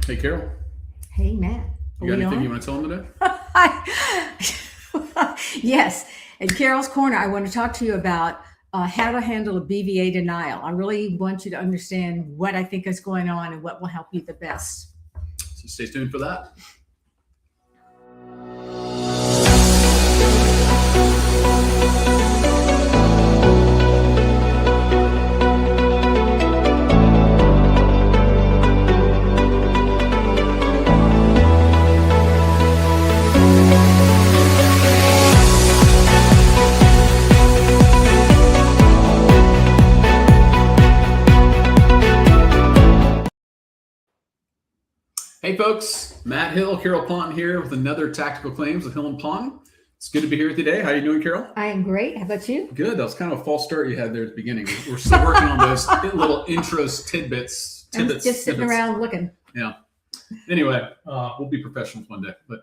Hey, Carol. Hey, Matt. You Are got we anything you on? want to tell them today? Yes. In Carol's Corner, I want to talk to you about how to handle a BVA denial. I really want you to understand what I think is going on and what will help you the best. So stay tuned for that. Hey, folks. Matt Hill, Carol Ponton here with another Tactical Claims with Hill and Ponton. It's good to be here with you today. How are you doing, Carol? I am great. How about you? Good. That was kind of a false start you had there at the beginning. We're still working on those little intros, tidbits. I'm just sitting around looking. Yeah. Anyway, we'll be professionals one day. But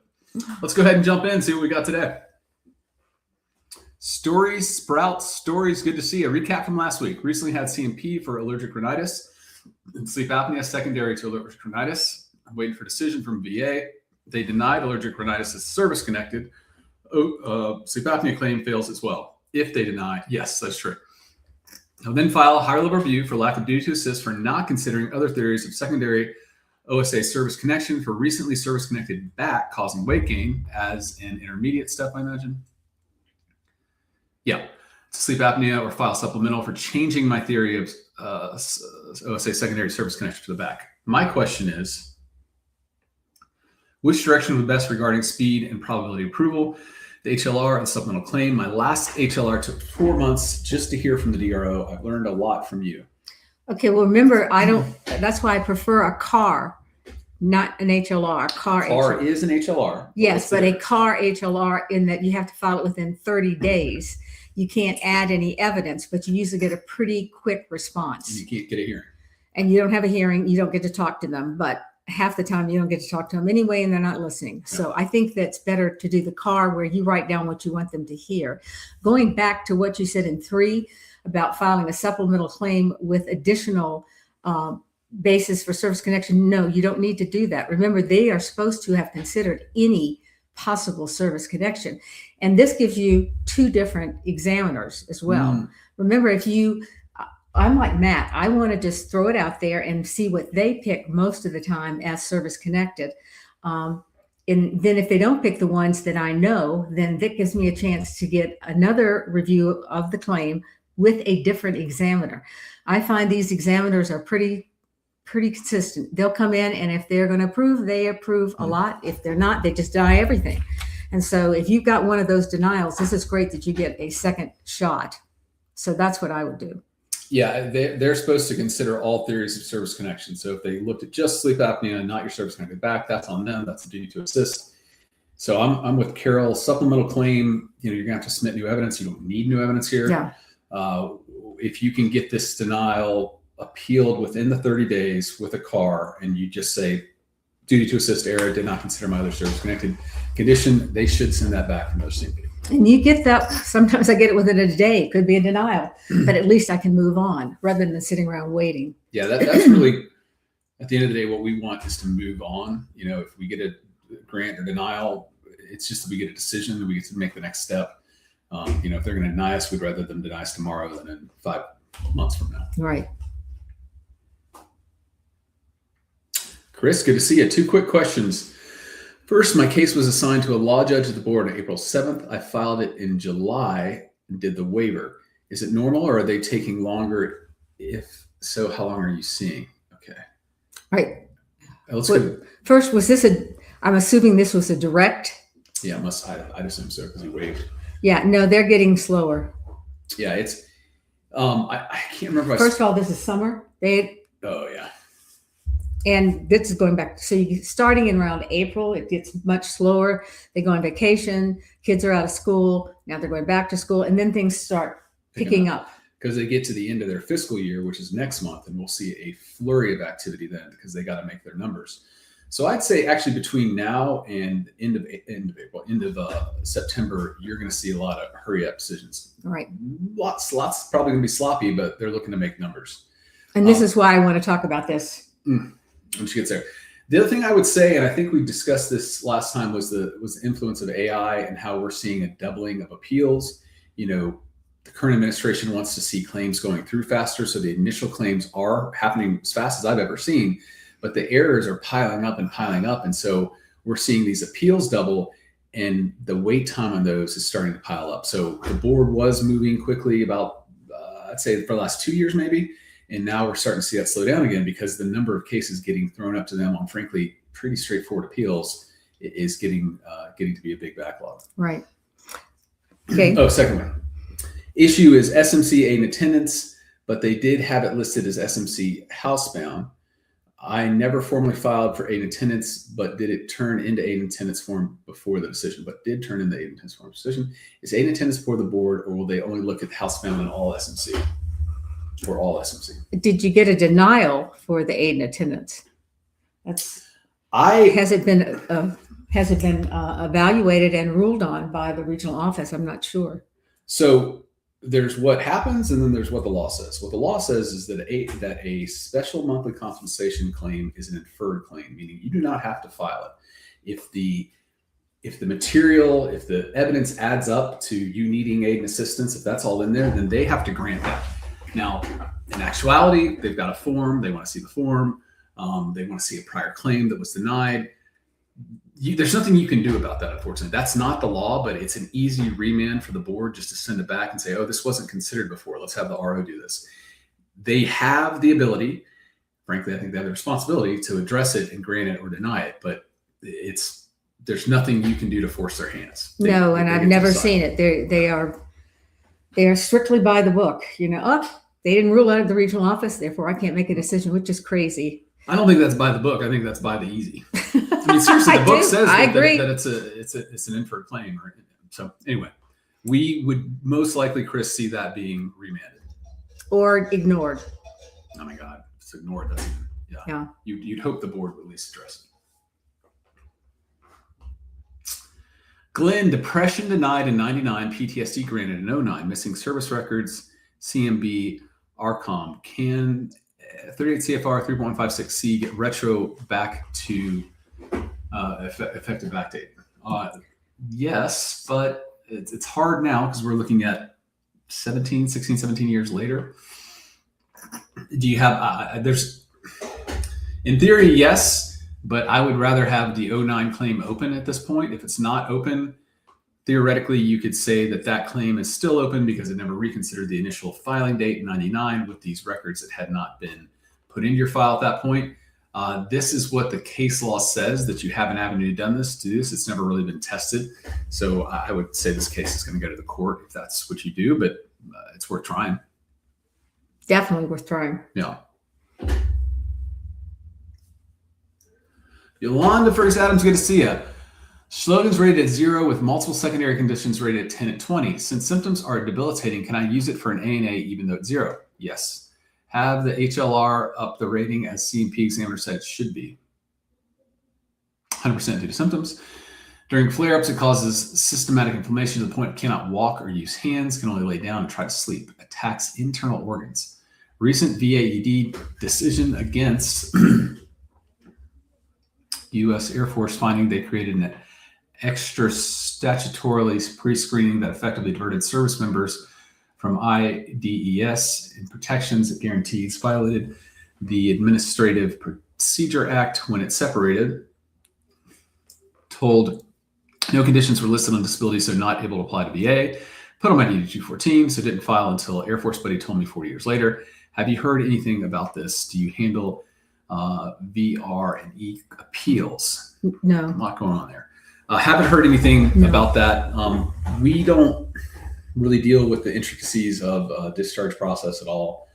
let's go ahead and jump in and see what we got today. Stories, Sprouts, Stories. Good to see you. A recap from last week. Recently had CMP for allergic rhinitis and sleep apnea secondary to allergic rhinitis. I'm waiting for a decision from VA. They denied allergic rhinitis as service-connected. Sleep apnea claim fails as well. If they deny, yes, that's true. I'll then file a higher level review for lack of duty to assist for not considering other theories of secondary OSA service connection for recently service-connected back causing weight gain as an intermediate step, I imagine. Yeah, sleep apnea, or file supplemental for changing my theory of OSA secondary service connection to the back. My question is, which direction would be best regarding speed and probability of approval? The HLR and supplemental claim. My last HLR took 4 months just to hear from the DRO. I've learned a lot from you. Okay, well, remember, that's why I prefer a car, not an HLR. Car HLR. is an HLR. Yes, but a car HLR in that you have to file it within 30 days. You can't add any evidence, but you usually get a pretty quick response. And you can't get a hearing. And you don't have a hearing, you don't get to talk to them, but half the time you don't get to talk to them anyway, and they're not listening. Yeah. So I think that's better to do the car where you write down what you want them to hear. Going back to what you said in 3 about filing a supplemental claim with additional basis for service connection, no, you don't need to do that. Remember, they are supposed to have considered any possible service connection. And this gives you 2 different examiners as well. Remember, I'm like Matt, I want to just throw it out there and see what they pick most of the time as service connected. And then if they don't pick the ones that I know, then that gives me a chance to get another review of the claim with a different examiner. I find these examiners are pretty consistent. They'll come in, and if they're going to approve, they approve a lot. If they're not, they just deny everything. And so if you've got one of those denials, this is great that you get a second shot. So that's what I would do. Yeah, they're supposed to consider all theories of service connection. So if they looked at just sleep apnea and not your service connected back, that's on them. That's a duty to assist. So I'm with Carol. Supplemental claim, you're gonna have to submit new evidence. You don't need new evidence here. Yeah. If you can get this denial appealed within the 30 days with a car, and you just say, duty to assist error, did not consider my other service connected condition, they should send that back from their CMP. And you get that, sometimes I get it within a day. It could be a denial, but at least I can move on rather than sitting around waiting. Yeah, that's really, at the end of the day, what we want is to move on. If we get a grant or denial, it's just that we get a decision and we get to make the next step. If they're going to deny us, we'd rather them deny us tomorrow than in 5 months from now. Right. Chris, good to see you. 2 quick questions. First, my case was assigned to a law judge at the board on April 7th. I filed it in July and did the waiver. Is it normal, or are they taking longer? If so, how long are you seeing? Okay. Right. Let's go. First, I'm assuming this was a direct? Yeah, I'd assume so because he waived. Yeah, no, they're getting slower. Yeah, it's, I can't remember. First of all, this is summer. Oh, yeah. And this is going back. So starting in around April, it gets much slower. They go on vacation. Kids are out of school. Now they're going back to school. And then things start picking up. Because they get to the end of their fiscal year, which is next month, and we'll see a flurry of activity then because they got to make their numbers. So I'd say actually between now and end of September, you're going to see a lot of hurry up decisions. All right. Lots probably going to be sloppy, but they're looking to make numbers. And this is why I want to talk about this. When she gets there. The other thing I would say, and I think we discussed this last time, was the influence of AI and how we're seeing a doubling of appeals. The current administration wants to see claims going through faster, so the initial claims are happening as fast as I've ever seen, but the errors are piling up, and so we're seeing these appeals double, and the wait time on those is starting to pile up. So the board was moving quickly about, I'd say, for the last 2 years maybe. And now we're starting to see that slow down again because the number of cases getting thrown up to them on, frankly, pretty straightforward appeals is getting to be a big backlog. Right. Okay. Oh, second one. Issue is SMC aid and attendance, but they did have it listed as SMC housebound. I never formally filed for aid and attendance, but did it turn into aid and attendance form before the decision? But did turn into aid and attendance form decision. Is aid and attendance before the board, or will they only look at housebound and all SMC? For all SMC. Did you get a denial for the aid and attendance? Has it been evaluated and ruled on by the regional office? I'm not sure. So there's what happens, and then there's what the law says. What the law says is that a special monthly compensation claim is an inferred claim, meaning you do not have to file it. If the evidence adds up to you needing aid and assistance, if that's all in there, then they have to grant that. Now, in actuality, they've got a form. They want to see the form. They want to see a prior claim that was denied. There's nothing you can do about that, unfortunately. That's not the law, but it's an easy remand for the board just to send it back and say, oh, this wasn't considered before. Let's have the RO do this. They have the ability, frankly, I think they have the responsibility to address it and grant it or deny it, but there's nothing you can do to force their hands. I've never seen it. They are strictly by the book. They didn't rule out of the regional office, therefore I can't make a decision, which is crazy. I don't think that's by the book. I think that's by the easy. I mean, seriously, the book says that it's an inferred claim. So anyway, we would most likely, Chris, see that being remanded or ignored. Oh my God, it's ignored. That's even, yeah. You'd hope the board would at least address it. Glenn, depression denied in 99, PTSD granted in 09, missing service records, CMB, ARCOM. Can 38 CFR 3.156C get retro back to effective backdate? Yes, but it's hard now because we're looking at 16, 17 years later. Do you have, in theory, yes, but I would rather have the 09 claim open at this point. If it's not open, theoretically, you could say that claim is still open because it never reconsidered the initial filing date in 99 with these records that had not been put into your file at that point. This is what the case law says, that you have an avenue to do this. It's never really been tested. So I would say this case is going to go to the court if that's what you do, but it's worth trying. Definitely worth trying. Yeah. Yolanda Fergus Adams, good to see you. Slogans rated at 0 with multiple secondary conditions rated at 10 and 20. Since symptoms are debilitating, can I use it for an ANA even though it's 0? Yes. Have the HLR up the rating as C&P examiner said it should be. 100% due to symptoms. During flare-ups, it causes systematic inflammation to the point it cannot walk or use hands, can only lay down and try to sleep. Attacks internal organs. Recent VAED decision against U.S. Air Force finding they created an extra statutorily pre-screening that effectively diverted service members from IDES and protections it guarantees, violated the Administrative Procedure Act when it separated, told no conditions were listed on disability, so not able to apply to VA, put on my DD 214, so didn't file until Air Force buddy told me 4 years later. Have you heard anything about this? Do you handle VR and E appeals? No. A lot going on there. Haven't heard anything about that. We don't really deal with the intricacies of discharge process at all.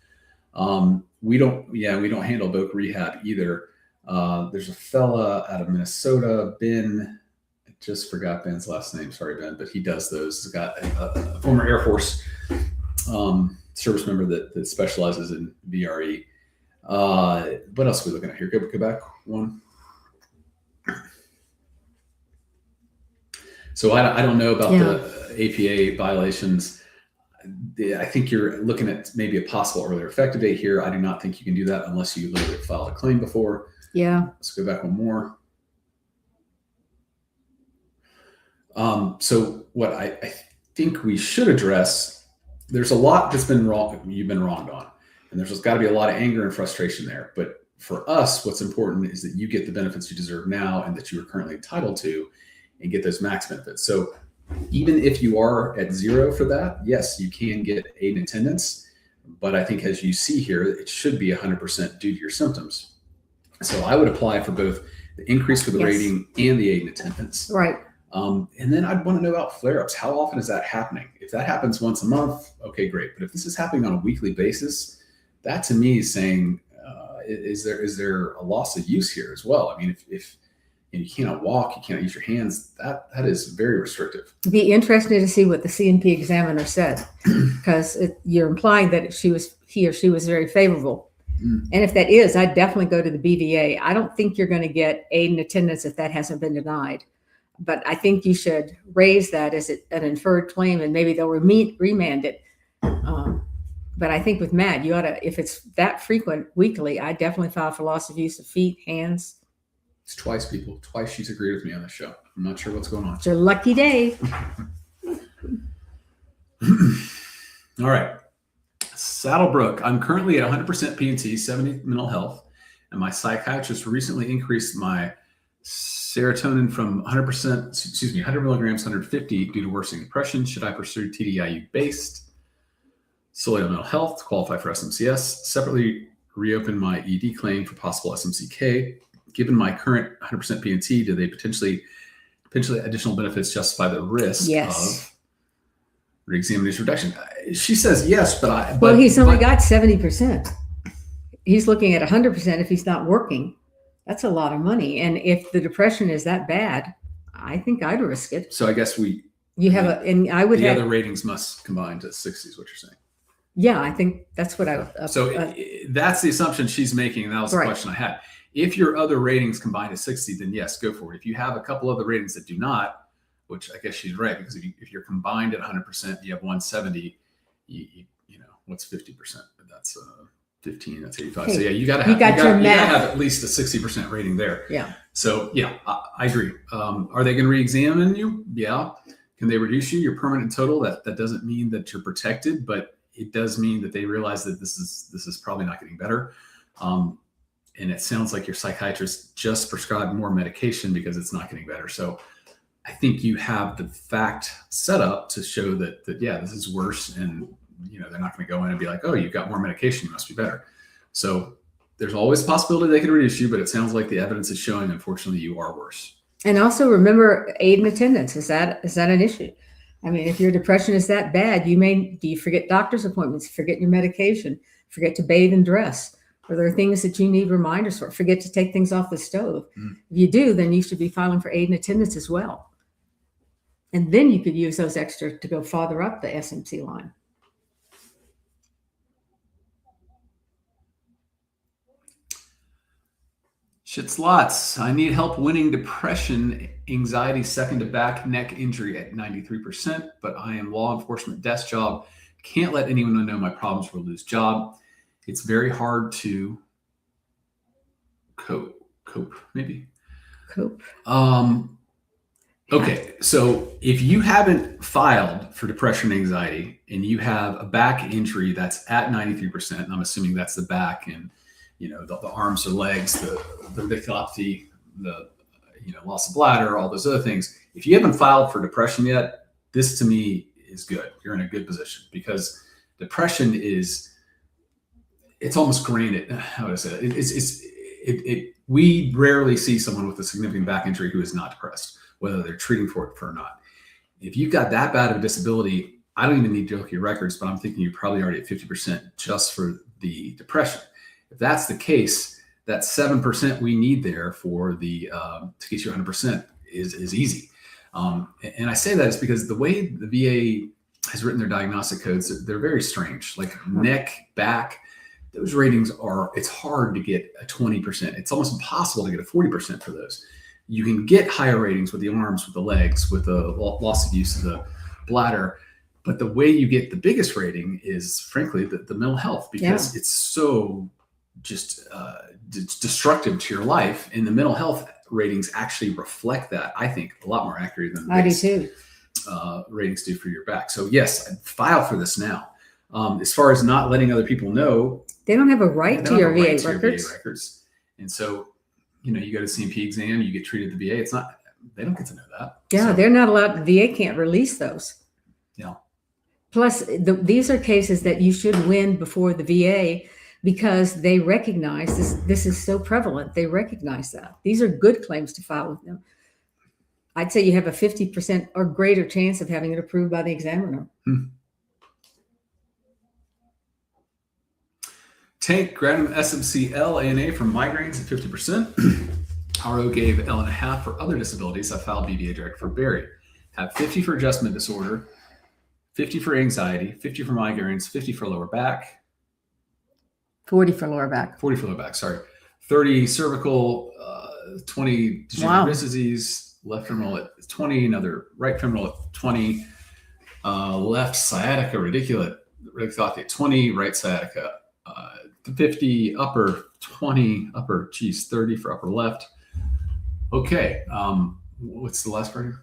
We don't handle voc rehab either. There's a fella out of Minnesota, Ben. I just forgot Ben's last name. Sorry, Ben, but he does those. He's got a former Air Force service member that specializes in VRE. What else are we looking at here? Go back one. So I don't know about the APA violations. I think you're looking at maybe a possible earlier effective date here. I do not think you can do that unless you literally filed a claim before. Yeah. Let's go back one more. So what I think we should address, there's a lot that's been wrong, you've been wronged on, and there's got to be a lot of anger and frustration there. But for us, what's important is that you get the benefits you deserve now and that you are currently entitled to, and get those max benefits. So even if you are at zero for that, yes, you can get aid in attendance. But I think as you see here, it should be 100% due to your symptoms. So I would apply for both the increase for the Yes. rating and the aid in attendance. Right. And then I'd want to know about flare-ups. How often is that happening? If that happens once a month, okay, great. But if this is happening on a weekly basis, that to me is saying, is there a loss of use here as well? I mean, if you cannot walk, you cannot use your hands, that is very restrictive. It'd be interesting to see what the C&P examiner said, because you're implying that he or she was very favorable. And if that is, I'd definitely go to the BVA. I don't think you're going to get aid in attendance if that hasn't been denied. But I think you should raise that as an inferred claim, and maybe they'll remand it. But I think with Matt, you ought to, if it's that frequent weekly, I definitely file for loss of use of feet, hands. It's twice, people. Twice she's agreed with me on this show. I'm not sure what's going on. It's your lucky day. All right. Saddlebrook. I'm currently at 100% P&T, 70 mental health, and my psychiatrist recently increased my serotonin from 100 milligrams to 150 due to worsening depression. Should I pursue TDIU based solely on mental health to qualify for SMCS? Separately, reopen my ED claim for possible SMCK. Given my current 100% P&T, do they potentially additional benefits justify the risk of re-examination reduction? She says yes, but he's only got 70%. He's looking at 100% if he's not working. That's a lot of money. And if the depression is that bad, I think I'd risk it. So I guess other ratings must combine to 60 is what you're saying. Yeah, I think that's what that's the assumption she's making. And that was the question I had. If your other ratings combine to 60, then yes, go for it. If you have a couple other ratings that do not, which I guess she's right, because if you're combined at 100%, you have 170, you know, what's 50%? That's 15, that's 85. So yeah, you got to have at least a 60% rating there. Yeah. So yeah, I agree. Are they going to re-examine you? Yeah. Can they reduce you? You're permanent in total. That doesn't mean that you're protected, but it does mean that they realize that this is probably not getting better. And it sounds like your psychiatrist just prescribed more medication because it's not getting better. So I think you have the fact set up to show that yeah, this is worse, and you know they're not going to go in and be like, oh, you've got more medication, you must be better. So there's always a possibility they can reduce you, but it sounds like the evidence is showing, unfortunately, you are worse. And also remember aid in attendance. Is that an issue? I mean, if your depression is that bad, do you forget doctor's appointments, forget your medication, forget to bathe and dress? Or there are things that you need reminders for. Forget to take things off the stove. If you do, then you should be filing for aid in attendance as well. And then you could use those extra to go farther up the SMC line. Shit's lots. I need help winning depression, anxiety, second to back, neck injury at 93%, but I am law enforcement desk job. Can't let anyone know my problems or lose job. It's very hard to cope. Okay. So if you haven't filed for depression and anxiety and you have a back injury that's at 93%, and I'm assuming that's the back and, you know, the arms or legs, the radiculopathy, the, you know, loss of bladder, all those other things. If you haven't filed for depression yet, this to me is good. You're in a good position because depression it's almost granted. How would I say it? We rarely see someone with a significant back injury who is not depressed, whether they're treating for it or not. If you've got that bad of a disability, I don't even need to look at your records, but I'm thinking you're probably already at 50% just for the depression. If that's the case, that 7% we need there for the to get you 100% is easy. And I say that is because the way the VA has written their diagnostic codes, they're very strange. Like neck, back, those ratings it's hard to get a 20%. It's almost impossible to get a 40% for those. You can get higher ratings with the arms, with the legs, with the loss of use of the bladder. But the way you get the biggest rating is, frankly, the mental health, because it's so destructive to your life. And the mental health ratings actually reflect that, I think, a lot more accurate than I do base, too. ratings do for your back. So yes, I'd file for this now. As far as not letting other people know, They don't have a right they to don't your have a right VA to your records. VA records. And so, you go to CMP exam, you get treated at the VA. It's not, they don't get to know that. Yeah, So, they're not allowed. The VA can't release those. yeah. Plus, these are cases that you should win before the VA because they recognize this. This is so prevalent. They recognize that. These are good claims to file with them. I'd say you have a 50% or greater chance of having it approved by the examiner. Tank granted SMC L ANA for migraines at 50%. RO gave L.5 for other disabilities. I filed BVA direct for Barry. Have 50 for adjustment disorder, 50 for anxiety, 50 for migraines, 50 for lower back. 40 for lower back. 40 for lower back, sorry. 30 cervical, 20 degenerative disc disease, left femoral at 20, another right femoral at 20, left sciatica radiculate at 20, right sciatica 50, upper 20, upper 30 for upper left. Okay, what's the last part here?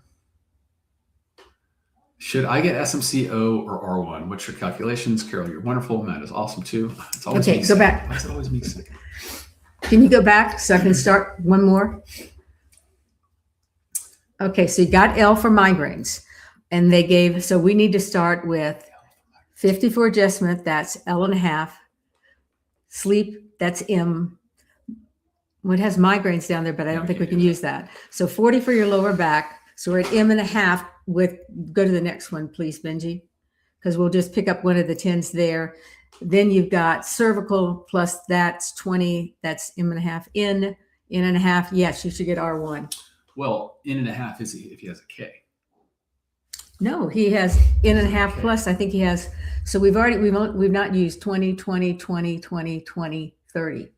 Should I get SMCO or R1? What's your calculations? Carol, you're wonderful. Matt is awesome too. It's always Okay, go back. Why is it always me second? Can you go back so I can start one more? Okay, so you got L for migraines. And they gave, so we need to start with 50 for adjustment, that's L.5. Sleep, that's M. Well, it has migraines down there, but I don't think we can use that. So 40 for your lower back. So we're at M.5 with, go to the next one, please, Benji, because we'll just pick up one of the 10s there. Then you've got cervical plus that's 20, that's M.5. N.5, yes, you should get R1. Well, N.5 is if he has a K. No, he has N.5 plus. I think he has. So we've not used 20, 20, 20, 20, 20, 30.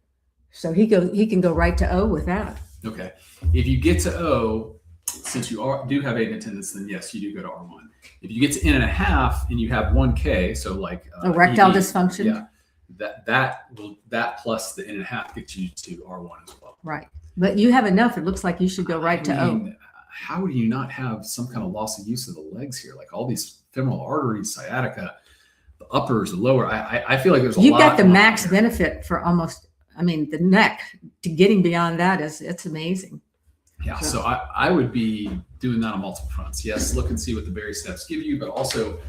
So he can go right to O with that. Okay. If you get to O, since you do have 8 in attendance, then yes, you do go to R1. If you get to N.5 and you have 1K, so like erectile dysfunction. Yeah, that plus the N.5 gets you to R1 as well. Right. But you have enough. It looks like you should go right to O. How do you not have some kind of loss of use of the legs here? Like all these femoral arteries, sciatica, the uppers, the lower. I feel like there's a lot. You've got the max benefit for almost, the neck to getting beyond that it's amazing. Yeah. So I would be doing that on multiple fronts. Yes. Look and see what the various steps give you, but also,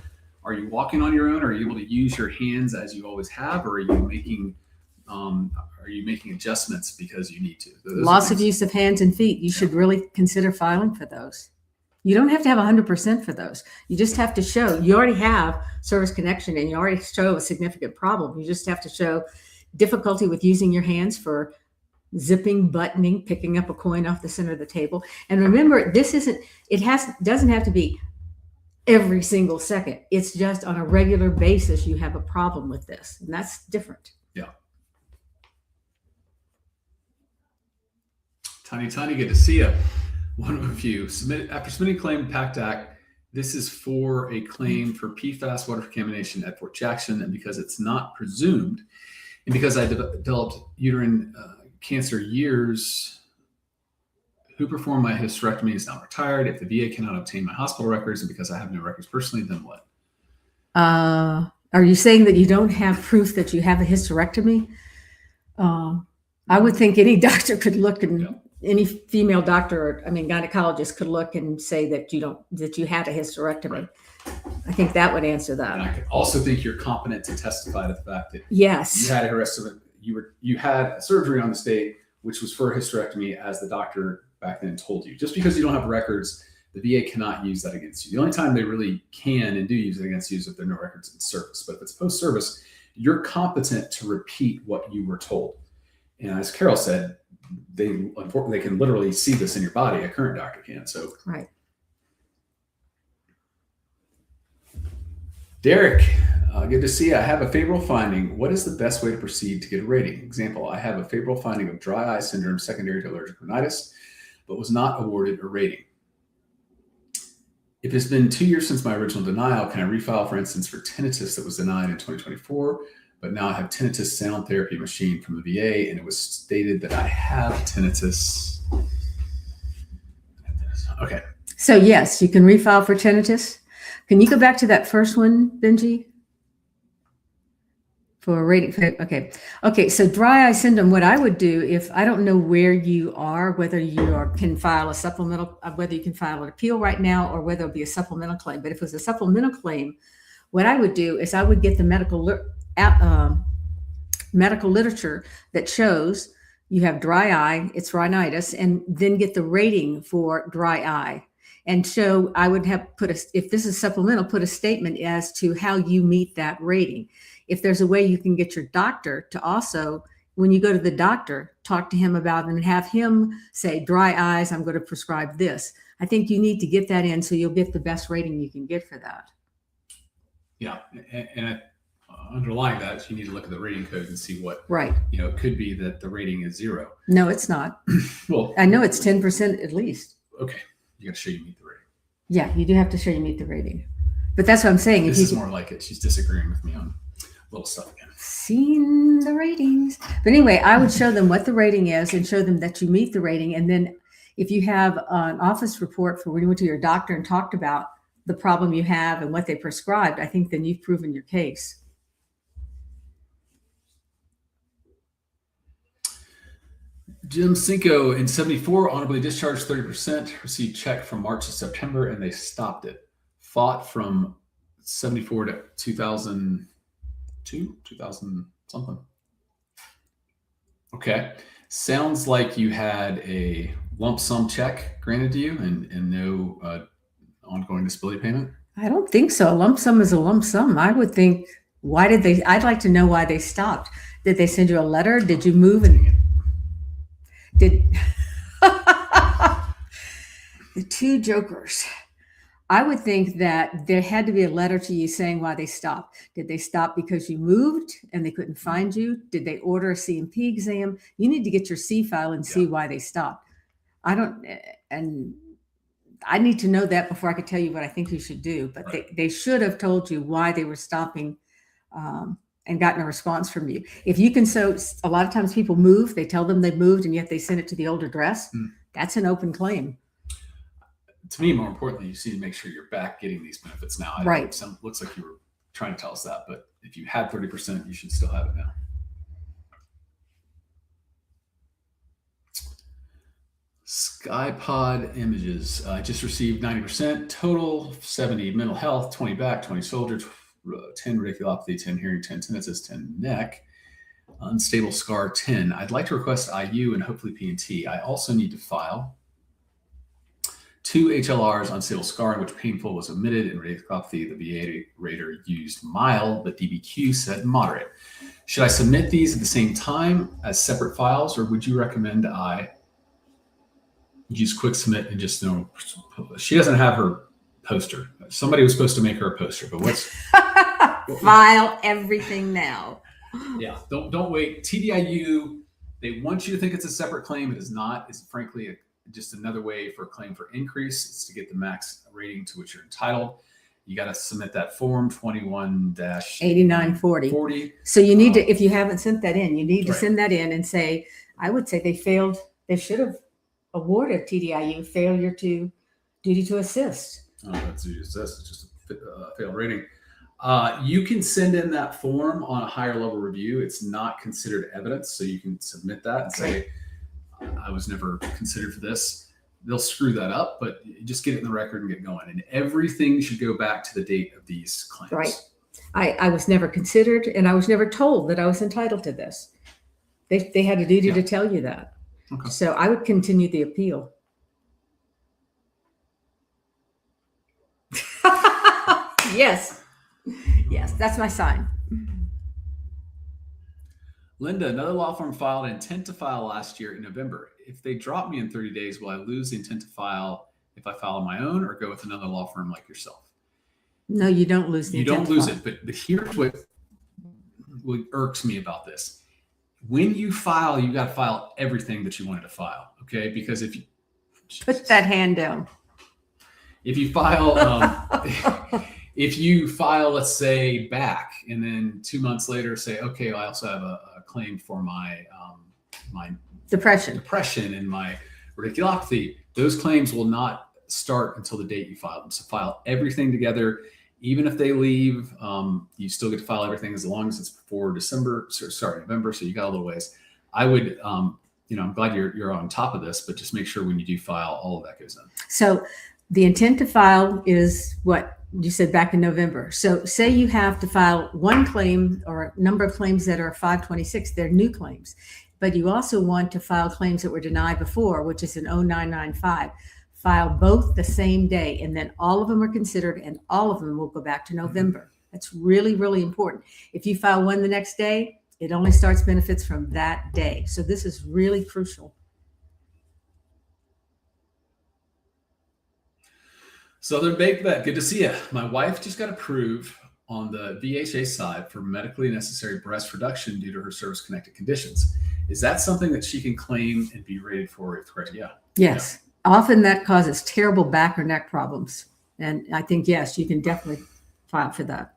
are you walking on your own? Are you able to use your hands as you always have? Or are you making adjustments because you need to? Loss of use of hands and feet. You should really consider filing for those. You don't have to have 100% for those. You just have to show you already have service connection and you already show a significant problem. You just have to show difficulty with using your hands for zipping, buttoning, picking up a coin off the center of the table. And remember, doesn't have to be every single second. It's just on a regular basis you have a problem with this. And that's different. Yeah. Tiny, good to see you. One of you after submitting claim to PACT Act. This is for a claim for PFAS water contamination at Fort Jackson, and because it's not presumed, and because I developed uterine cancer years, who performed my hysterectomy is now retired. If the VA cannot obtain my hospital records, and because I have no records personally, then what? Are you saying that you don't have proof that you have a hysterectomy? I would think any doctor could look and any female doctor, gynecologist could look and say that you had a hysterectomy. Right. I think that would answer that. And I could also think you're competent to testify to the fact that yes, you had a hysterectomy. You had a surgery on the state, which was for a hysterectomy, as the doctor back then told you. Just because you don't have records, the VA cannot use that against you. The only time they really can and do use it against you is if there are no records in service. But if it's post-service, you're competent to repeat what you were told. And as Carol said, they can literally see this in your body. A current doctor can. So right. Derek, good to see you. I have a favorable finding. What is the best way to proceed to get a rating? Example, I have a favorable finding of dry eye syndrome secondary to allergic rhinitis, but was not awarded a rating. If it's been 2 years since my original denial, can I refile, for instance, for tinnitus that was denied in 2024? but now I have tinnitus sound therapy machine from the VA, and it was stated that I have tinnitus. Okay. So yes, you can refile for tinnitus. Can you go back to that first one, Benji? For rating. Okay. So dry eye syndrome, what I would do if I don't know where you are, whether can file a supplemental, whether you can file an appeal right now or whether it'll be a supplemental claim. But if it was a supplemental claim, what I would do is I would get the medical literature that shows you have dry eye, it's rhinitis, and then get the rating for dry eye. And so I would have if this is supplemental, put a statement as to how you meet that rating. If there's a way you can get your doctor to also, when you go to the doctor, talk to him about it and have him say, dry eyes, I'm going to prescribe this. I think you need to get that in so you'll get the best rating you can get for that. Yeah. And underlying that, you need to look at the rating code and see what, right. It could be that the rating is 0. No, it's not. Well, I know it's 10% at least. Okay. You got to show you meet the rating. Yeah, you do have to show you meet the rating. But that's what I'm saying. This is more like it. She's disagreeing with me on little stuff again. Seen the ratings. But anyway, I would show them what the rating is and show them that you meet the rating. And then if you have an office report for when you went to your doctor and talked about the problem you have and what they prescribed, I think then you've proven your case. Jim Cinco in 74, honorably discharged 30%, received check from March to September, and they stopped it. Fought from 74 to 2002, 2000 something. Okay. Sounds like you had a lump sum check granted to you and no ongoing disability payment. I don't think so. A lump sum is a lump sum. I would think, I'd like to know why they stopped. Did they send you a letter? Did you move? The two jokers. I would think that there had to be a letter to you saying why they stopped. Did they stop because you moved and they couldn't find you? Did they order a C&P exam? You need to get your C file and see why they stopped. And I need to know that before I could tell you what I think you should do. But they should have told you why they were stopping and gotten a response from you. If you can, so a lot of times people move, they tell them they moved and yet they send it to the old address. That's an open claim. To me, more importantly, you see to make sure you're back getting these benefits now. Right. Looks like you were trying to tell us that, but if you had 30%, you should still have it now. SkyPod images. I just received 90% total, 70 mental health, 20 back, 20 shoulder, 10 radiculopathy, 10 hearing, 10 tinnitus, 10 neck, unstable scar 10. I'd like to request IU and hopefully P&T. I also need to file 2 HLRs on unstable scar in which painful was omitted. In radiculopathy, the VA rater used mild, but DBQ said moderate. Should I submit these at the same time as separate files, or would you recommend I use quick submit and just know? She doesn't have her poster. Somebody was supposed to make her a poster, but what's file everything now. Yeah, don't wait. TDIU, they want you to think it's a separate claim. It is not. It's frankly just another way for a claim for increase. It's to get the max rating to which you're entitled. You got to submit that form 21-8940. So you need to, if you haven't sent that in, you need to send that in and say, I would say they failed. They should have awarded TDIU failure to duty to assist. Oh, that's duty to assist. It's just a failed rating. You can send in that form on a higher level review. It's not considered evidence. So you can submit that and say, I was never considered for this. They'll screw that up, but just get it in the record and get going. And everything should go back to the date of these claims. Right. I was never considered, and I was never told that I was entitled to this. They had a duty to tell you that. Okay. So I would continue the appeal. Yes. Yes, that's my sign. Linda, another law firm filed intent to file last year in November. If they drop me in 30 days, will I lose the intent to file if I file on my own or go with another law firm like yourself? No, you don't lose the intent. You don't lose it. But here's what irks me about this. When you file, you got to file everything that you wanted to file. Okay. Because if you put that hand down, if you file, if you file, let's say, back, and then 2 months later say, okay, I also have a claim for my my Depression. and my radiculopathy, those claims will not start until the date you file them. So file everything together. Even if they leave, you still get to file everything as long as it's before November. So you got a little ways. I would, I'm glad you're on top of this, but just make sure when you do file, all of that goes in. So the intent to file is what you said back in November. So say you have to file one claim or a number of claims that are 526, they're new claims, but you also want to file claims that were denied before, which is an 0995. File both the same day, and then all of them are considered and all of them will go back to November. That's really, really important. If you file one the next day, it only starts benefits from that day. So this is really crucial. Southern Baked Bet, good to see you. My wife just got approved on the VHA side for medically necessary breast reduction due to her service-connected conditions. Is that something that she can claim and be rated for? Yeah. Yes. Yeah. Often that causes terrible back or neck problems. And I think, yes, you can definitely file for that.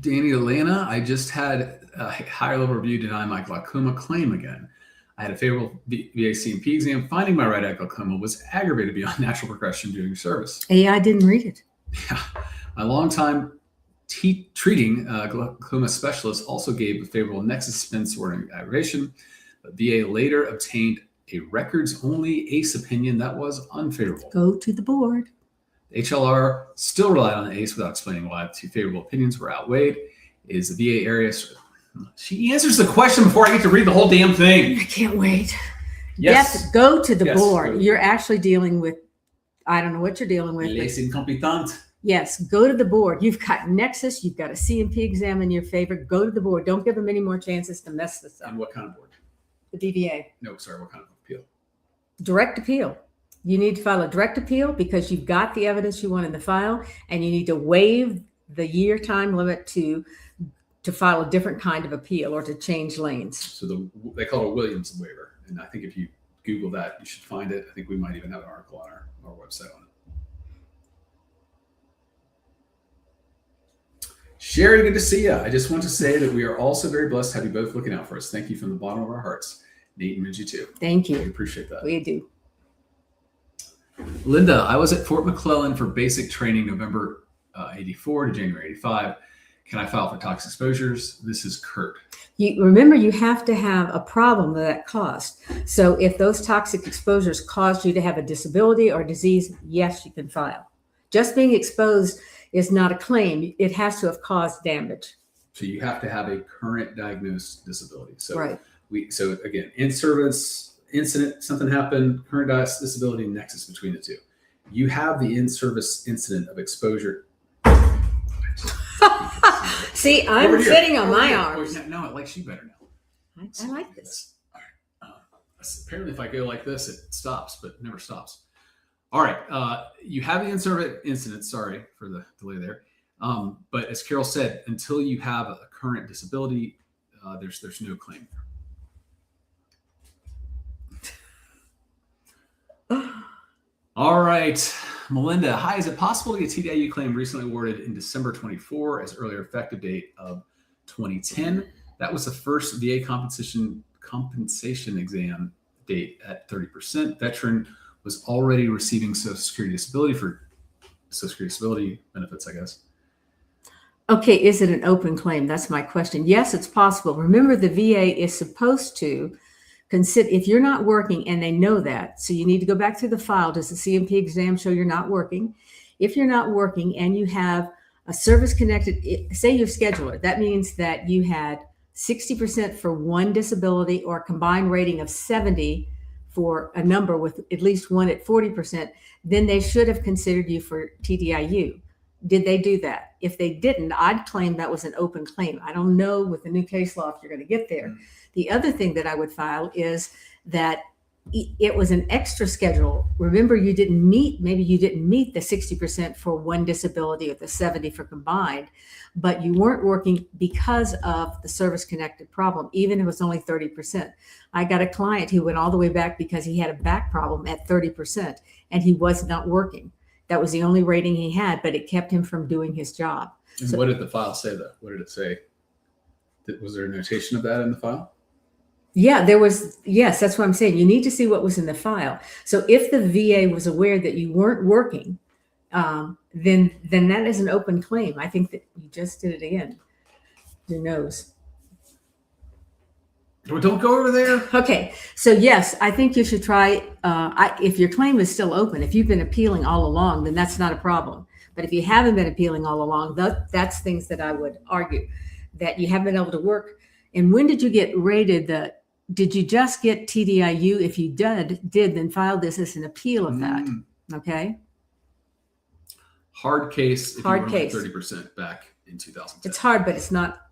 Danny Elena, I just had a higher level review deny my glaucoma claim again. I had a favorable VA C&P exam. Finding my right eye glaucoma was aggravated beyond natural progression during service. I didn't read it. Yeah. My longtime treating glaucoma specialist also gave a favorable nexus spin sorting aggravation, but VA later obtained a records-only ACE opinion that was unfavorable. Go to the board. The HLR still relied on the ACE without explaining why the two favorable opinions were outweighed. Is the VA area... She answers the question before I get to read the whole damn thing. I can't wait. Yes. Go to the board. You're actually dealing with, I don't know what you're dealing with. Les incompetents. Yes, go to the board. You've got Nexus. You've got a C&P exam in your favor. Go to the board. Don't give them any more chances to mess this up. And what kind of board? The DVA. No, sorry. What kind of appeal? Direct appeal. You need to file a direct appeal because you've got the evidence you want in the file, and you need to waive the year time limit to file a different kind of appeal or to change lanes. So they call it a Williams waiver. And I think if you Google that, you should find it. I think we might even have an article on our website on it. Sherry, good to see you. I just want to say that we are also very blessed to have you both looking out for us. Thank you from the bottom of our hearts. Nate and Minji too. Thank you. We appreciate that. We do. Linda, I was at Fort McClellan for basic training November 84 to January 85. Can I file for toxic exposures? This is Kurt. Remember, you have to have a problem that cost. So if those toxic exposures caused you to have a disability or disease, yes, you can file. Just being exposed is not a claim. It has to have caused damage. So you have to have a current diagnosed disability. So right. So again, in service, incident, something happened, current disability, nexus between the two. You have the in-service incident of exposure. See, I'm sitting on my arms. No, it likes you better now. I like this. All right. Apparently, if I go like this, it stops, but it never stops. All right. You have the in-service incident. Sorry for the delay there. But as Carol said, until you have a current disability, there's no claim there. All right. Melinda, hi. Is it possible to get TDIU claim recently awarded in December 24 as earlier effective date of 2010? That was the first VA compensation exam date at 30%. Veteran was already receiving Social Security disability benefits, I guess. Okay, is it an open claim? That's my question. Yes, it's possible. Remember, the VA is supposed to consider, if you're not working and they know that, so you need to go back through the file. Does the C&P exam show you're not working? If you're not working and you have a service-connected, say you're scheduler, that means that you had 60% for one disability or a combined rating of 70 for a number with at least one at 40%, then they should have considered you for TDIU. Did they do that? If they didn't, I'd claim that was an open claim. I don't know with the new case law if you're going to get there. The other thing that I would file is that it was an extra schedule. Remember, maybe you didn't meet the 60% for one disability or the 70 for combined, but you weren't working because of the service connected problem, even if it was only 30%. I got a client who went all the way back because he had a back problem at 30% and he was not working. That was the only rating he had, but it kept him from doing his job. And what did the file say though? What did it say? Was there a notation of that in the file? Yeah, there was. Yes, that's what I'm saying. You need to see what was in the file. So if the VA was aware that you weren't working, then that is an open claim. I think that you just did it again. Who knows? Don't go over there. Okay. So yes, I think you should try. If your claim is still open, if you've been appealing all along, then that's not a problem. But if you haven't been appealing all along, that's things that I would argue that you haven't been able to work. And when did you get rated? Did you just get TDIU? If you did, then file this as an appeal of that. Okay. Hard case. Hard case. 30% back in 2010. It's hard, but it's not.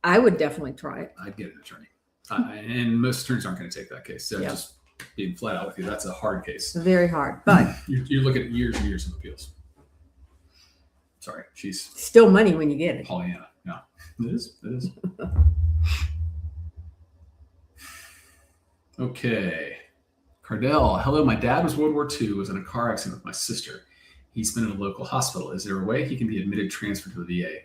I would definitely try it. I'd get an attorney. And most attorneys aren't going to take that case. So just being flat out with you, that's a hard case. Very hard, but you look at years and years of appeals. Sorry, she's still money when you get it. Pollyanna. Yeah, it is. It is. Okay. Cardell, hello. My dad was World War II, was in a car accident with my sister. He's been in a local hospital. Is there a way he can be admitted, transferred to the VA?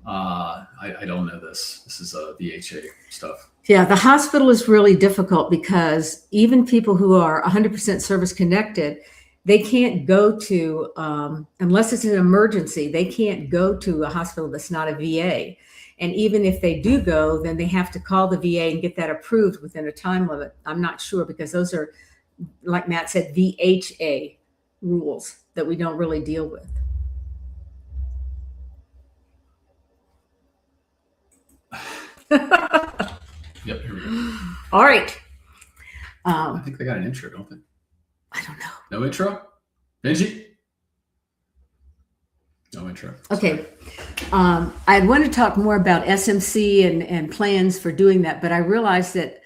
I don't know this. This is VHA stuff. Yeah, the hospital is really difficult because even people who are 100% service connected, they can't go to, unless it's an emergency, they can't go to a hospital that's not a VA. And even if they do go, then they have to call the VA and get that approved within a time limit. I'm not sure because those are, like Matt said, VHA rules that we don't really deal with. Yep, here we go. All right. I think they got an intro, don't they? I don't know. No intro? Benji? No intro. Okay. I want to talk more about SMC and plans for doing that, but I realized that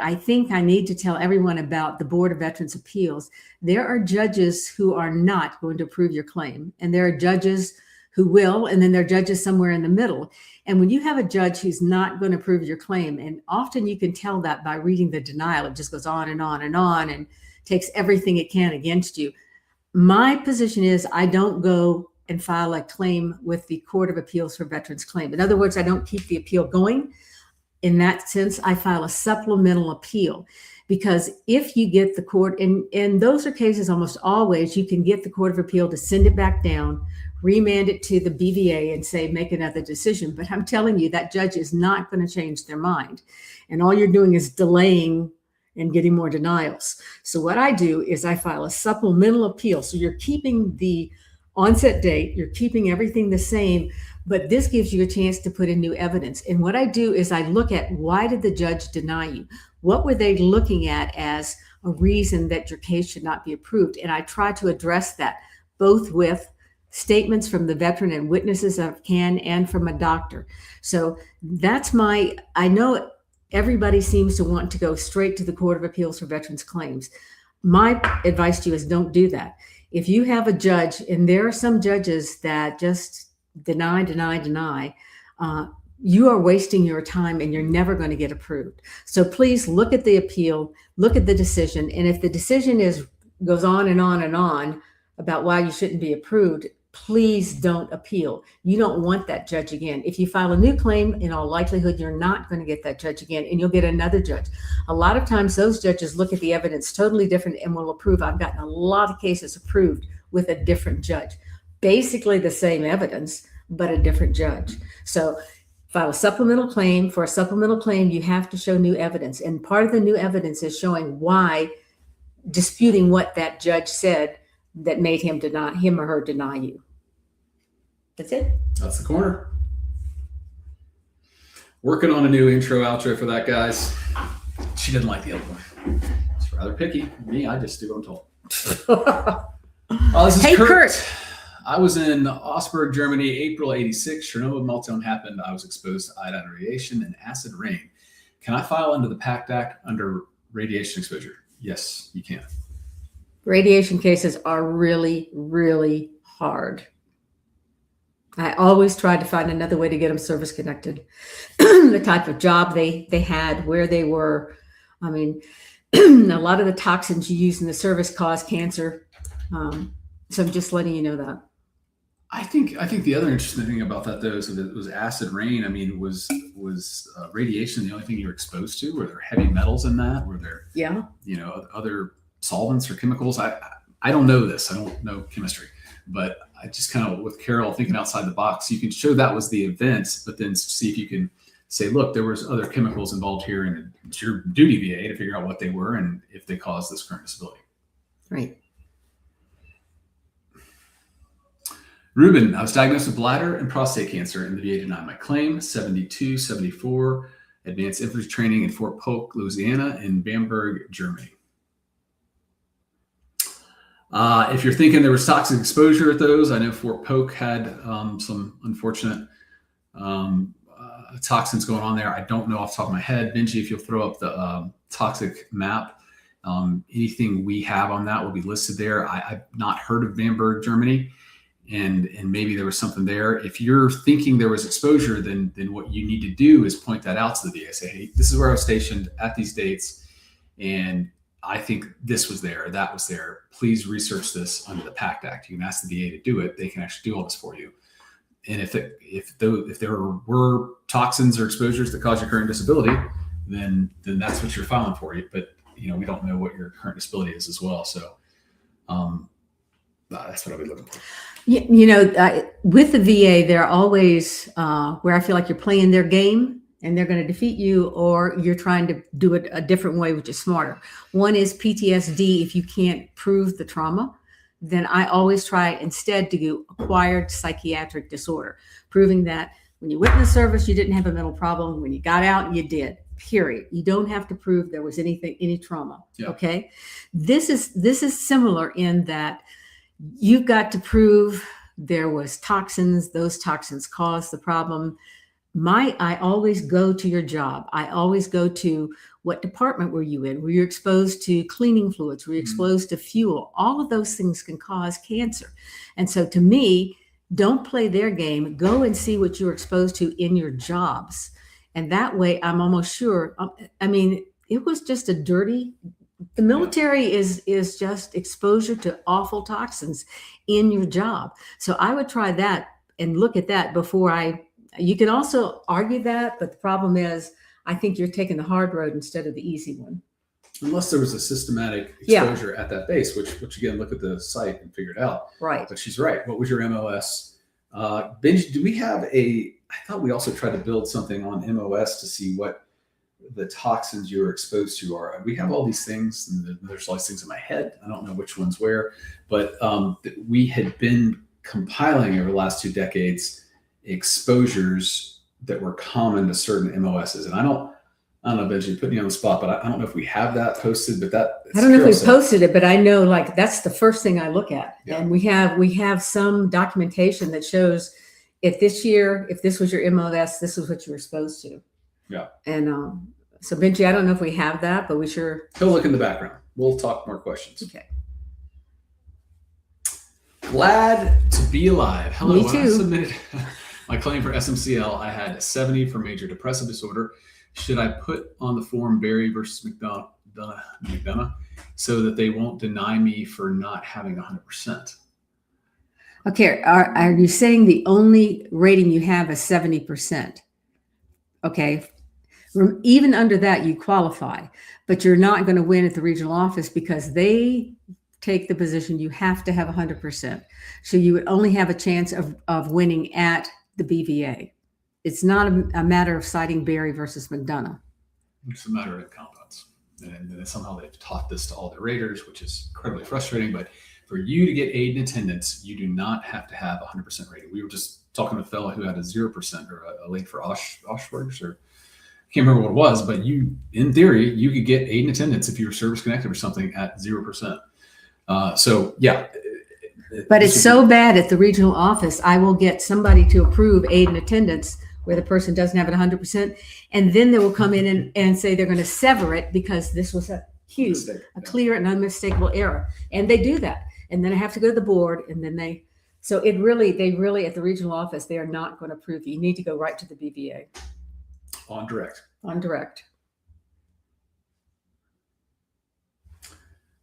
I think I need to tell everyone about the Board of Veterans Appeals. There are judges who are not going to approve your claim, and there are judges who will, and then there are judges somewhere in the middle. And when you have a judge who's not going to approve your claim, and often you can tell that by reading the denial, it just goes on and on and on and takes everything it can against you. My position is I don't go and file a claim with the Court of Appeals for Veterans Claim. In other words, I don't keep the appeal going. In that sense, I file a supplemental appeal because if you get the court, and those are cases almost always, you can get the Court of Appeal to send it back down, remand it to the BVA and say, make another decision. But I'm telling you, that judge is not going to change their mind. And all you're doing is delaying and getting more denials. So what I do is I file a supplemental appeal. So you're keeping the onset date, you're keeping everything the same, but this gives you a chance to put in new evidence. And what I do is I look at, why did the judge deny you? What were they looking at as a reason that your case should not be approved? And I try to address that both with statements from the veteran and witnesses if I can, and from a doctor. So that's I know everybody seems to want to go straight to the Court of Appeals for Veterans Claims. My advice to you is don't do that. If you have a judge, and there are some judges that just deny, you are wasting your time and you're never going to get approved. So please look at the appeal, look at the decision. And if the decision goes on and on and on about why you shouldn't be approved, please don't appeal. You don't want that judge again. If you file a new claim, in all likelihood, you're not going to get that judge again, and you'll get another judge. A lot of times those judges look at the evidence totally different and will approve. I've gotten a lot of cases approved with a different judge. Basically the same evidence, but a different judge. So file a supplemental claim. For a supplemental claim, you have to show new evidence. And part of the new evidence is showing why, disputing what that judge said that made him or her deny you. That's it. That's the corner. Working on a new intro outro for that, guys. She didn't like the other one. It's rather picky. Me, I just do what I'm told. This is Hey, Kurt. I was in Augsburg, Germany, April 86. Chernobyl meltdown happened. I was exposed to iodine radiation and acid rain. Can I file under the PACT Act under radiation exposure? Yes, you can. Radiation cases are really, really hard. I always tried to find another way to get them service connected. The type of job they had, where they were. I mean, a lot of the toxins you use in the service cause cancer. So I'm just letting you know that. I think the other interesting thing about that, though, is that it was acid rain. I mean, was radiation the only thing you were exposed to? Were there heavy metals in that? Were there, other solvents or chemicals? I don't know this. I don't know chemistry, but I just kind of, with Carol thinking outside the box, you can show that was the event, but then see if you can say, look, there was other chemicals involved here, and it's your duty, VA, to figure out what they were and if they caused this current disability. Right. Ruben, I was diagnosed with bladder and prostate cancer, and the VA denied my claim. 72, 74, advanced infantry training in Fort Polk, Louisiana, and Bamberg, Germany. If you're thinking there was toxic exposure at those, I know Fort Polk had some unfortunate toxins going on there. I don't know off the top of my head. Benji, if you'll throw up the toxic map, anything we have on that will be listed there. I've not heard of Bamberg, Germany. And maybe there was something there. If you're thinking there was exposure, then what you need to do is point that out to the VA. Say, hey, this is where I was stationed at these dates, and I think this was there, that was there. Please research this under the PACT Act. You can ask the VA to do it. They can actually do all this for you. And if there were toxins or exposures that cause your current disability, then that's what you're filing for. But we don't know what your current disability is as well. So that's what I'll be looking for. With the VA, they're always where I feel like you're playing their game and they're going to defeat you, or you're trying to do it a different way, which is smarter. One is PTSD. If you can't prove the trauma, then I always try instead to do acquired psychiatric disorder, proving that when you went in the service, you didn't have a mental problem. When you got out, you did. Period. You don't have to prove there was any trauma. Yeah. Okay. This is similar in that you've got to prove there was toxins. Those toxins caused the problem. I always go to your job. I always go to what department were you in? Were you exposed to cleaning fluids? Were you exposed to fuel? All of those things can cause cancer. And so to me, don't play their game. Go and see what you're exposed to in your jobs. And that way I'm almost sure. It was just the military is just exposure to awful toxins in your job. So I would try that and look at that before you can also argue that, but the problem is I think you're taking the hard road instead of the easy one. Unless there was a systematic exposure at that base, which again, look at the site and figure it out. Right. But she's right. What was your MOS? Benji, do we have I thought we also tried to build something on MOS to see what the toxins you're exposed to are. We have all these things, and there's all these things in my head. I don't know which one's where, but we had been compiling over the last 2 decades exposures that were common to certain MOSs. And I don't know, Benji, putting you on the spot, but I don't know if we have that posted, but I don't know if we posted it, but I know that's the first thing I look at. Yeah. And we have some documentation that shows if this was your MOS, this is what you were exposed to. Yeah. And so Benji, I don't know if we have that, but we sure. He'll look in the background. We'll talk more questions. Okay. Glad to be alive. Hello. Me too. When I submitted my claim for SMCL, I had 70 for major depressive disorder. Should I put on the form Berry versus McDonough so that they won't deny me for not having 100%? Okay. Are you saying the only rating you have is 70%? Okay. Even under that, you qualify, but you're not going to win at the regional office because they take the position you have to have 100%. So you would only have a chance of winning at the BVA. It's not a matter of citing Berry versus McDonough. It's a matter of incompetence. And then somehow they've taught this to all their raters, which is incredibly frustrating. But for you to get aid in attendance, you do not have to have 100% rating. We were just talking to a fellow who had a 0% or a late for Oshwords, or I can't remember what it was, but in theory, you could get aid in attendance if you were service connected or something at 0%. So yeah. But it's so bad at the regional office. I will get somebody to approve aid in attendance where the person doesn't have it 100%. And then they will come in and say they're going to sever it because this was a huge, a clear and unmistakable error. And they do that. And then I have to go to the board, and then they really, at the regional office, they are not going to approve you. You need to go right to the BVA. On direct. On direct.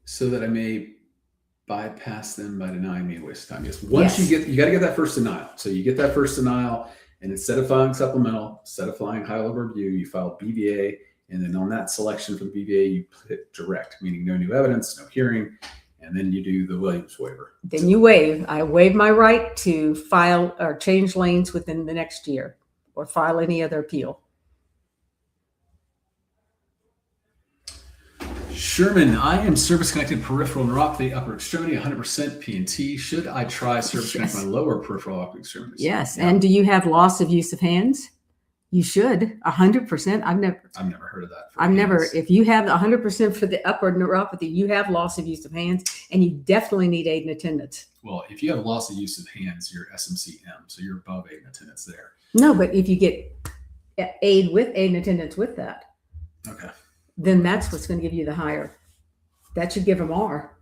So that I may bypass them by denying me a waste of time. Yes. Once you got to get that first denial. So you get that first denial, and instead of filing supplemental, instead of filing high level review, you file BVA. And then on that selection for the BVA, you hit direct, meaning no new evidence, no hearing. And then you do the Williams waiver. Then you waive. I waive my right to file or change lanes within the next year or file any other appeal. Sherman, I am service-connected peripheral neuropathy, upper extremity, 100% P&T. Should I try service-connect my lower peripheral upper extremities? Yes. Yeah. And do you have loss of use of hands? You should. 100%. I've never heard of that. If you have 100% for the upper neuropathy, you have loss of use of hands, and you definitely need aid and attendance. Well, if you have loss of use of hands, you're SMC-M, so you're above aid and attendance there. No, but if you get aid and attendance with that. Okay. Then that's what's going to give you the higher. That should give them R.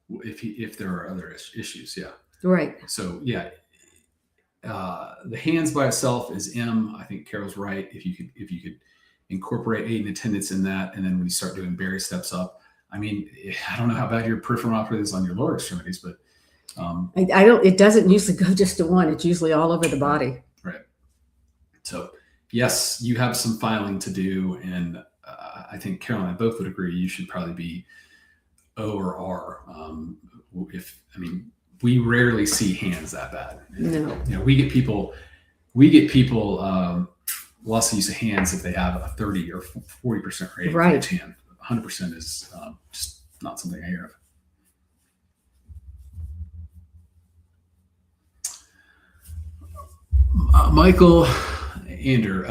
If there are other issues, yeah. Right. So yeah, the hands by itself is M. I think Carol's right. If you could incorporate aid and attendance in that, and then when you start doing various steps up, I mean, I don't know how bad your peripheral neuropathy is on your lower extremities, but I don't. It doesn't usually go just to one. It's usually all over the body. Right. So. Yes, you have some filing to do, and I think Carol and I both would agree you should probably be O or R. We rarely see hands that bad. No, we get people loss of use of hands if they have a 30 or 40% rate for each hand. 100% is just not something I hear of. Michael. Ander,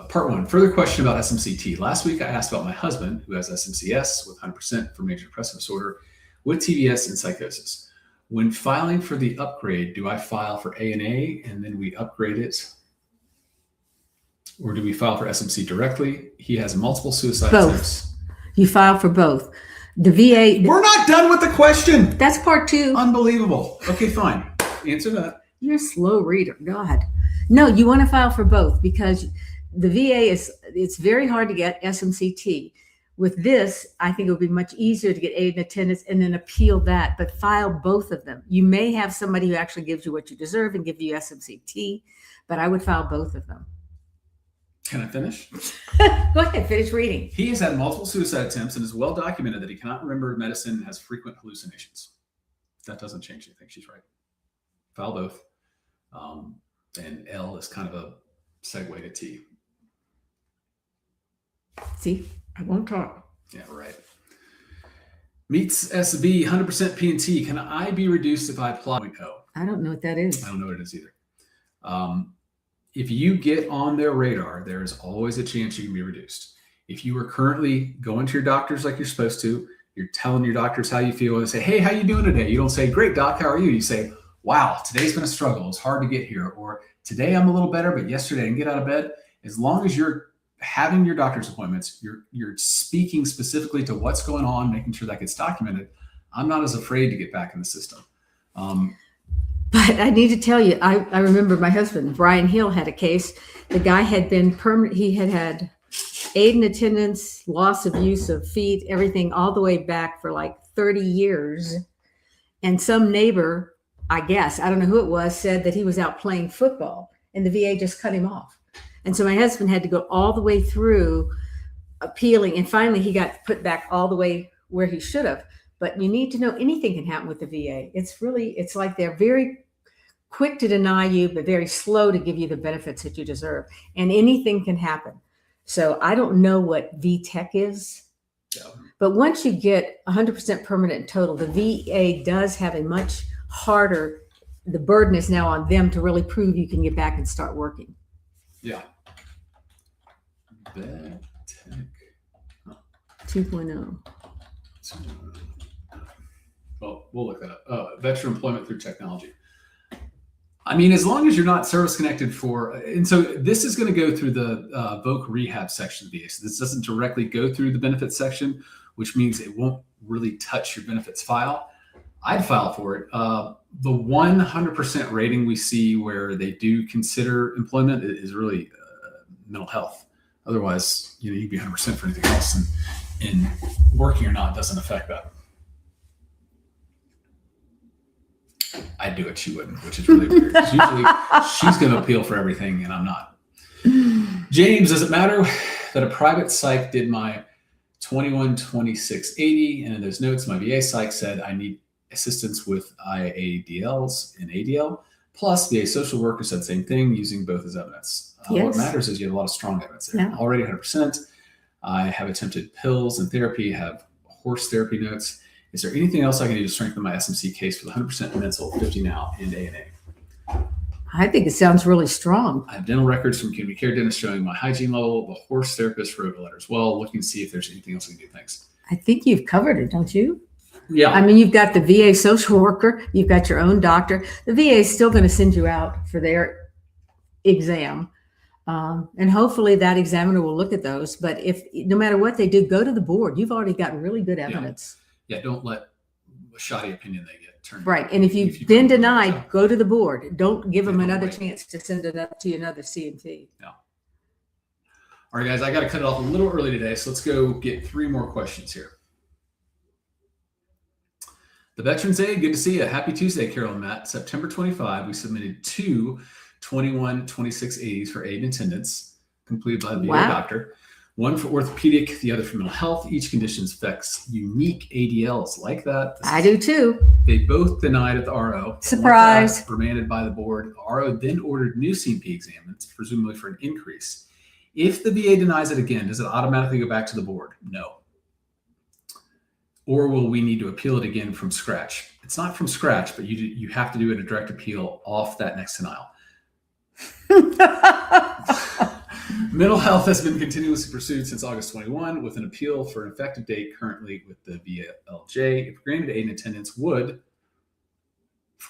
part one, further question about SMCT. Last week, I asked about my husband who has SMCS with 100% for major depressive disorder with TBS and psychosis. When filing for the upgrade, do I file for A&A and then we upgrade it? Or do we file for SMC directly? He has multiple suicide attempts. You file for both. The VA. We're not done with the question. That's part two. Unbelievable. Okay, fine. Answer that. You're a slow reader. God. No, you want to file for both because the VA it's very hard to get SMCT. With this, I think it would be much easier to get aid and attendance and then appeal that, but file both of them. You may have somebody who actually gives you what you deserve and give you SMCT, but I would file both of them. Can I finish? Go ahead, finish reading. He has had multiple suicide attempts and is well documented that he cannot remember medicine and has frequent hallucinations. That doesn't change anything. She's right. File both. And L is kind of a segue to T. See, I won't talk. Yeah, right. Meets SB, 100% P&T. Can I be reduced if I apply 0.0? I don't know what that is. I don't know what it is either. If you get on their radar, there is always a chance you can be reduced. If you are currently going to your doctors like you're supposed to, you're telling your doctors how you feel and say, hey, how you doing today? You don't say, great, doc, how are you? You say, wow, today's been a struggle. It's hard to get here. Or today I'm a little better, but yesterday I didn't get out of bed. As long as you're having your doctor's appointments, you're speaking specifically to what's going on, making sure that gets documented. I'm not as afraid to get back in the system. But I need to tell you, I remember my husband, Brian Hill, had a case. The guy had been permanent. He had aid and attendance, loss of use of feet, everything all the way back for like 30 years. And some neighbor, I guess, I don't know who it was, said that he was out playing football and the VA just cut him off. And so my husband had to go all the way through appealing. And finally he got put back all the way where he should have. But you need to know anything can happen with the VA. It's like they're very quick to deny you, but very slow to give you the benefits that you deserve. And anything can happen. So I don't know what VTech is. Yeah. But once you get 100% permanent total, the VA does have a much harder, the burden is now on them to really prove you can get back and start working. Yeah. VTech. Oh. 2.0. Well, we'll look that up. Veteran employment through technology. I mean, as long as you're not service connected and so this is going to go through the VOC rehab section of the VA. So this doesn't directly go through the benefits section, which means it won't really touch your benefits file. I'd file for it. The 100% rating we see where they do consider employment is really mental health. Otherwise, you'd be 100% for anything else, and working or not doesn't affect that. I'd do it, she wouldn't, which is really weird. Usually she's going to appeal for everything, and I'm not. James, does it matter that a private psych did my 212680, and in those notes, my VA psych said I need assistance with IADLs and ADL, plus VA social worker said the same thing, using both as evidence. Yes. What matters is you have a lot of strong evidence there. Yeah. Already 100%. I have attempted pills and therapy, have horse therapy notes. Is there anything else I can do to strengthen my SMC case for the 100% mental, 50 now, and ANA? I think it sounds really strong. I have dental records from community care dentist showing my hygiene level. The horse therapist wrote a letter as well, looking to see if there's anything else we can do. Thanks. I think you've covered it, don't you? Yeah. I mean, you've got the VA social worker, you've got your own doctor. The VA is still going to send you out for their exam. And hopefully that examiner will look at those. But no matter what they do, go to the board. You've already got really good evidence. Yeah, don't let a shoddy opinion they get turned. Right. And if you've been denied, go to the board. Don't give them another chance to send it up to another C&T. Yeah. All right, guys, I got to cut it off a little early today, so let's go get 3 more questions here. The Veterans Day, good to see you. Happy Tuesday, Carol and Matt. September 25, we submitted 2 212680s for aid and attendance, completed by the VA doctor. One for orthopedic, the other for mental health. Each condition affects unique ADLs like that. I do too. They both denied at the RO. Surprise. Remanded by the board. The RO then ordered new C&P exams, presumably for an increase. If the VA denies it again, does it automatically go back to the board? No. Or will we need to appeal it again from scratch? It's not from scratch, but you have to do a direct appeal off that next denial. Mental health has been continuously pursued since August 21 with an appeal for an effective date currently with the VLJ. If granted aid and attendance, would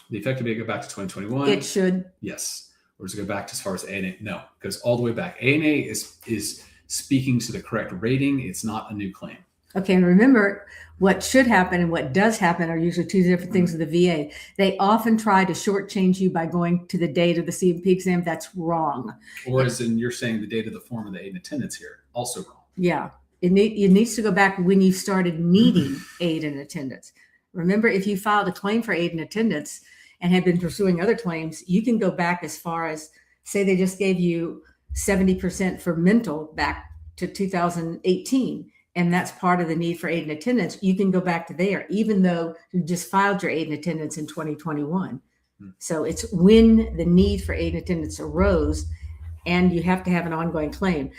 the effective date go back to 2021? It should. Yes. Or does it go back to as far as ANA? No, it goes all the way back. ANA is speaking to the correct rating. It's not a new claim. Okay, and remember, what should happen and what does happen are usually 2 different things with the VA. They often try to shortchange you by going to the date of the C&P exam. That's wrong. Or as in you're saying the date of the form of the aid and attendance here, also wrong. Yeah, it needs to go back when you started needing aid and attendance. Remember, if you filed a claim for aid and attendance and had been pursuing other claims, you can go back as far as, say they just gave you 70% for mental back to 2018. And that's part of the need for aid and attendance. You can go back to there, even though you just filed your aid and attendance in 2021. So it's when the need for aid and attendance arose, and you have to have an ongoing claim.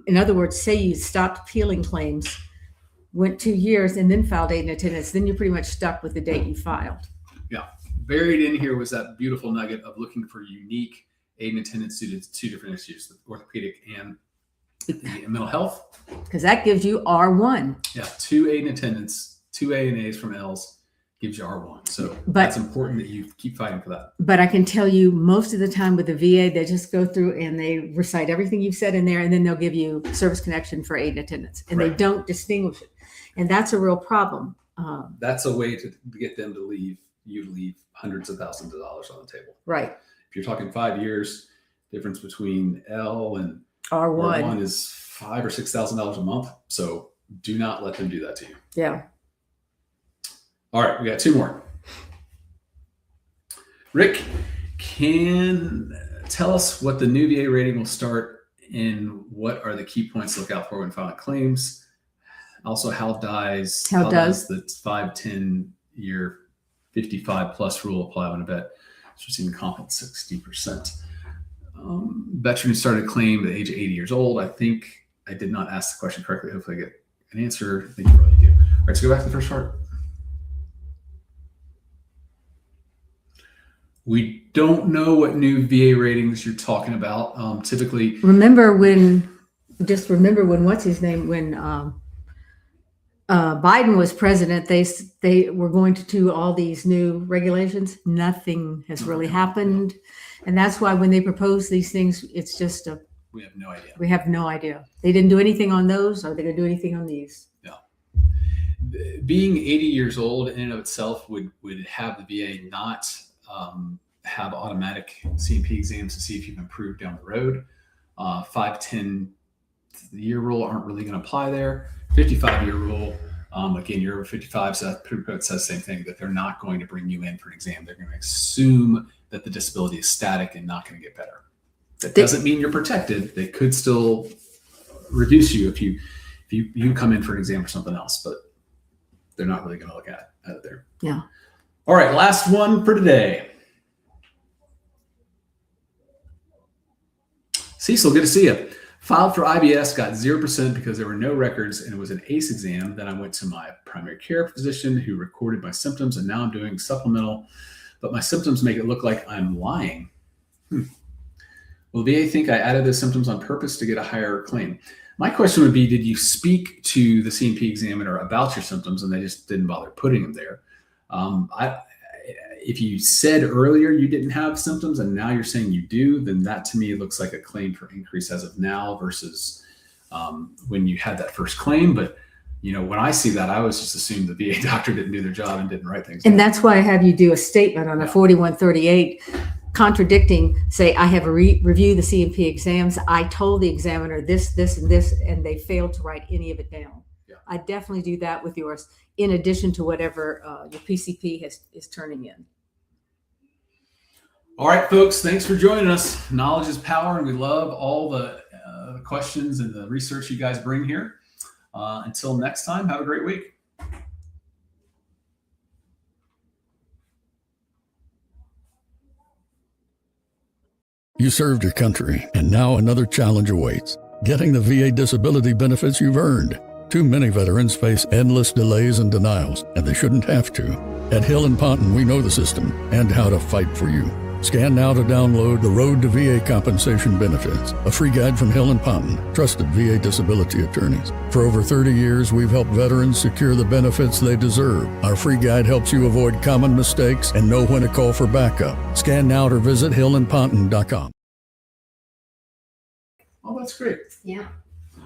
In other words, say you stopped appealing claims, went 2 years, and then filed aid and attendance, then you're pretty much stuck with the date you filed. Yeah. Buried in here was that beautiful nugget of looking for unique aid and attendance due to 2 different issues, the orthopedic and the mental health. Because that gives you R1. Yeah, 2 aid and attendance, 2 ANAs from L's gives you R1. So that's important that you keep fighting for that. But I can tell you most of the time with the VA, they just go through and they recite everything you've said in there, and then they'll give you service connection for aid and attendance. And they don't distinguish it. And that's a real problem. That's a way to get them to leave hundreds of thousands of dollars on the table. Right. If you're talking 5 years, difference between L and R1 is $5,000 or $6,000 a month. So do not let them do that to you. Yeah. All right, we got 2 more. Rick, can tell us what the new VA rating will start and what are the key points to look out for when filing claims? Also, how does the 5-10 year 55 plus rule apply when a vet is receiving comp at 60%? Veteran who started a claim at the age of 80 years old. I think I did not ask the question correctly. Hopefully I get an answer. I think you probably do. All right, let's go back to the first part. We don't know what new VA ratings you're talking about. Typically, remember when what's his name, when Biden was president, they were going to do all these new regulations. Nothing has really happened. And that's why when they propose these things, it's just We have no idea. we have no idea. They didn't do anything on those. Are they going to do anything on these? Being 80 years old in and of itself would have the VA not have automatic C&P exams to see if you've improved down the road. 5-10-year rule aren't really going to apply there. 55-year rule, again, you're over 55, so that pretty much says the same thing, that they're not going to bring you in for an exam. They're going to assume that the disability is static and not going to get better. That doesn't mean you're protected. They could still reduce you if you come in for an exam or something else, but they're not really going to look at it there. Yeah. All right, last one for today. Cecil, good to see you. Filed for IBS, got 0% because there were no records, and it was an ACE exam. Then I went to my primary care physician who recorded my symptoms, and now I'm doing supplemental, but my symptoms make it look like I'm lying. Will the VA think I added those symptoms on purpose to get a higher claim? My question would be, did you speak to the C&P examiner about your symptoms and they just didn't bother putting them there? If you said earlier you didn't have symptoms and now you're saying you do, then that to me looks like a claim for increase as of now versus when you had that first claim. But when I see that, I always just assume the VA doctor didn't do their job and didn't write things down. And that's why I have you do a statement on a 4138 contradicting, say, I have reviewed the C&P exams. I told the examiner this, this, and this, and they failed to write any of it down. Yeah. I definitely do that with yours, in addition to whatever your PCP is turning in. All right, folks, thanks for joining us. Knowledge is power, and we love all the questions and the research you guys bring here. Until next time, have a great week. You served your country, and now another challenge awaits. Getting the VA disability benefits you've earned. Too many veterans face endless delays and denials, and they shouldn't have to. At Hill and Ponton, we know the system and how to fight for you. Scan now to download The Road to VA Compensation Benefits, a free guide from Hill and Ponton, trusted VA disability attorneys. For over 30 years, we've helped veterans secure the benefits they deserve. Our free guide helps you avoid common mistakes and know when to call for backup. Scan now or visit hillandponton.com. Oh, that's great. Yeah.